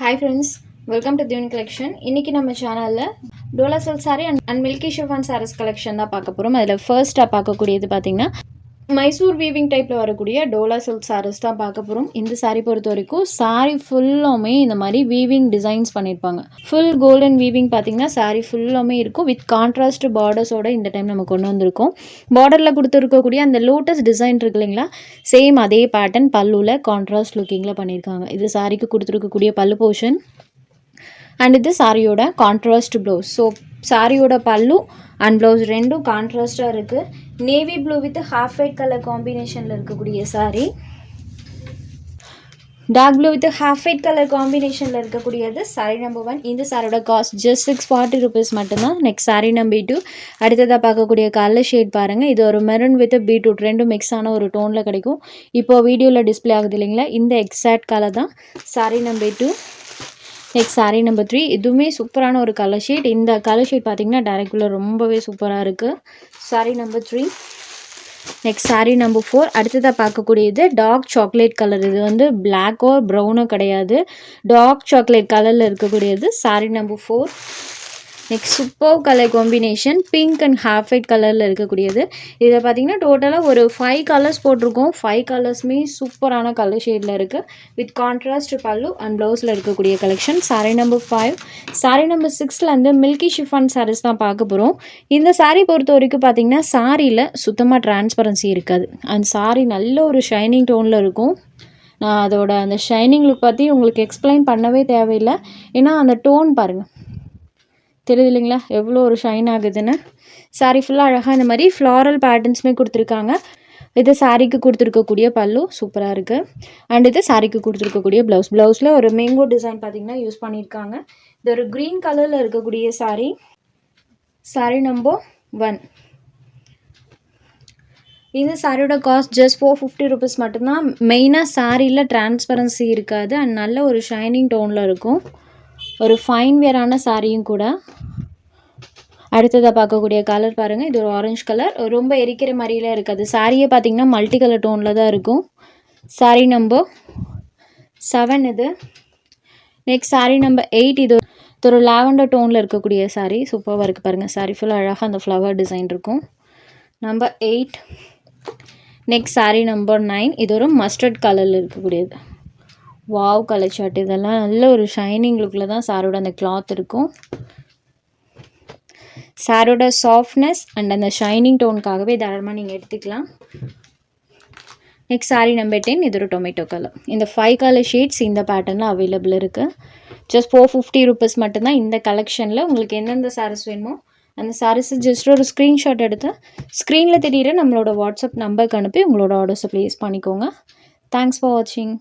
Hi friends, welcome to the Unique Collection. இன்னைக்கு நம்ம சேனல்ல Dola silk saree and milky chiffon sarees collection தான் பார்க்க போறோம். அதில் ஃபர்ஸ்டா பார்க்கக்கூடியது பார்த்தீங்கன்னா மைசூர் வீவிங் டைப்ல வரக்கூடிய டோலா சில்க் sarees தான் பார்க்க போறோம். இந்த saree பொறுத்த வரைக்கும் saree ஃபுல்லாமே இந்த மாதிரி வீவிங் டிசைன்ஸ் பண்ணியிருப்பாங்க. ஃபுல் கோல்டன் வீவிங் பார்த்தீங்கன்னா saree ஃபுல்லாமே இருக்கும் வித் கான்ட்ராஸ்ட் பார்டர்ஸோட இந்த டைம் நம்ம கொண்டு வந்திருக்கோம். பார்டரில் கொடுத்துருக்கக்கூடிய அந்த லோட்டஸ் டிசைன் இருக்கு இல்லைங்களா, சேம் அதே பேட்டர்ன் பல்லுவில் கான்ட்ராஸ்ட் லுக்கிங்கில் பண்ணியிருக்காங்க. இது சாரிக்கு கொடுத்துருக்கக்கூடிய பல்லு போர்ஷன் அண்ட் இது சாரியோட கான்ட்ராஸ்ட் ப்ளவுஸ். ஸோ சாரியோட பல்லு அண்ட் ப்ளவுஸ் ரெண்டும் கான்ட்ராஸ்டாக இருக்குது. Navy blue with half white colour காம்பினேஷனில் இருக்கக்கூடிய sari, dark blue with half white colour காம்பினேஷனில் இருக்கக்கூடியது சாரி நம்பர் 1. இந்த சாரியோட காஸ்ட் ஜஸ்ட் 640 rupees மட்டும்தான். Next sari number 2. அடுத்ததாக பார்க்கக்கூடிய கலர் ஷேட் பாருங்கள். இது ஒரு மெரூன் வித் பீட்ரூட் ரெண்டும் மிக்ஸ் ஆன ஒரு டோனில் கிடைக்கும். இப்போ வீடியோவில் டிஸ்பிளே ஆகுது இல்லைங்களா, இந்த எக்ஸாக்ட் கலர் தான் sorry number 2. Next sari number 3. இதுவுமே சூப்பரான ஒரு கலர் ஷேட். இந்த கலர் ஷேட் பார்த்தீங்கன்னா டைரக்டில் ரொம்பவே சூப்பராக இருக்குது. Sari number 3. Next sari number 4. அடுத்ததாக பார்க்கக்கூடியது டார்க் சாக்லேட் கலர். இது வந்து பிளாக்கோ ப்ரௌனோ கிடையாது, டார்க் சாக்லேட் கலரில் இருக்கக்கூடியது sari number 4. Next super colour combination pink and half white கலரில் இருக்கக்கூடியது. இதில் பார்த்தீங்கன்னா டோட்டலாக ஒரு 5 கலர்ஸ் போட்டிருக்கோம். 5 கலர்ஸுமே சூப்பரான கலர் ஷேடில் இருக்குது வித் கான்ட்ராஸ்ட் பல்லு அண்ட் ப்ளவுஸில் இருக்கக்கூடிய collection. Sari number 5. Sari number 6லேருந்து மில்கி ஷிஃபான் சாரீஸ் தான் பார்க்க போகிறோம். இந்த சாரீ பொறுத்த வரைக்கும் பார்த்தீங்கன்னா சாரியில் சுத்தமாக டிரான்ஸ்பரன்சி இருக்காது அண்ட் சாரீ நல்ல ஒரு ஷைனிங் டோனில் இருக்கும். நான் அதோட அந்த ஷைனிங் லுக் பற்றி உங்களுக்கு எக்ஸ்பிளைன் பண்ணவே தேவையில்லை, ஏன்னா அந்த டோன் பாருங்கள், தெரியுது இல்லைங்களா எவ்வளோ ஒரு ஷைன் ஆகுதுன்னு. சாரீ ஃபுல்லாக அழகாக இந்த மாதிரி ஃப்ளாரல் பேட்டர்ன்ஸுமே கொடுத்துருக்காங்க. இது சாரீக்கு கொடுத்துருக்கக்கூடிய பல்லு சூப்பராக இருக்குது அண்ட் இது சாரீக்கு கொடுத்துருக்கக்கூடிய ப்ளவுஸில் ஒரு மேங்கோ டிசைன் பார்த்திங்கன்னா யூஸ் பண்ணியிருக்காங்க. இது ஒரு க்ரீன் கலரில் இருக்கக்கூடிய சாரீ நம்பர் 1. இந்த சாரியோட காஸ்ட் ஜஸ்ட் 450 rupees மட்டும்தான். மெயினாக சாரியில் டிரான்ஸ்பரன்சி இருக்காது அண்ட் நல்ல ஒரு ஷைனிங் டோனில் இருக்கும். ஒரு ஃபைன் வேரான சாரியும் கூட. அடுத்ததாக பார்க்கக்கூடிய கலர் பாருங்கள். இது ஒரு ஆரஞ்சு கலர், ரொம்ப எரிக்கிற மாதிரிலாம் இருக்காது. சாரியே பார்த்திங்கன்னா மல்டி கலர் டோனில் தான் இருக்கும். சாரீ நம்பர் 7 இது. Next sari number 8. இது ஒரு லாவெண்டர் டோனில் இருக்கக்கூடிய சாரீ, சூப்பராக இருக்குது பாருங்கள். சாரீ ஃபுல்லாக அழகாக அந்த ஃப்ளவர் டிசைன் இருக்கும். நம்பர் 8. Next sari number 9. இது ஒரு மஸ்டர்ட் கலரில் இருக்கக்கூடியது. Wow colour shirt. இதெல்லாம் நல்ல ஒரு ஷைனிங் லுக்கில் தான் சாரோட அந்த கிளாத் இருக்கும். சாரோட சாஃப்ட்னஸ் அண்ட் அந்த ஷைனிங் டோனுக்காகவே தாராளமாக நீங்கள் எடுத்துக்கலாம். Next sari number 10. இது ஒரு டொமேட்டோ கலர். இந்த 5 கலர் ஷேட்ஸ் இந்த பேட்டர்னில் அவைலபிள் இருக்குது. ஜஸ்ட் 450 rupees மட்டும்தான். இந்த கலெக்ஷனில் உங்களுக்கு எந்தெந்த சாரீஸ் வேணுமோ அந்த சாரீஸை ஜஸ்ட் ஒரு ஸ்க்ரீன்ஷாட் எடுத்து ஸ்க்ரீனில் தெரியிற நம்மளோட வாட்ஸ்அப் நம்பருக்கு அனுப்பி உங்களோட ஆர்டர்ஸை ப்ளேஸ் பண்ணிக்கோங்க. தேங்க்ஸ் ஃபார் வாட்சிங்.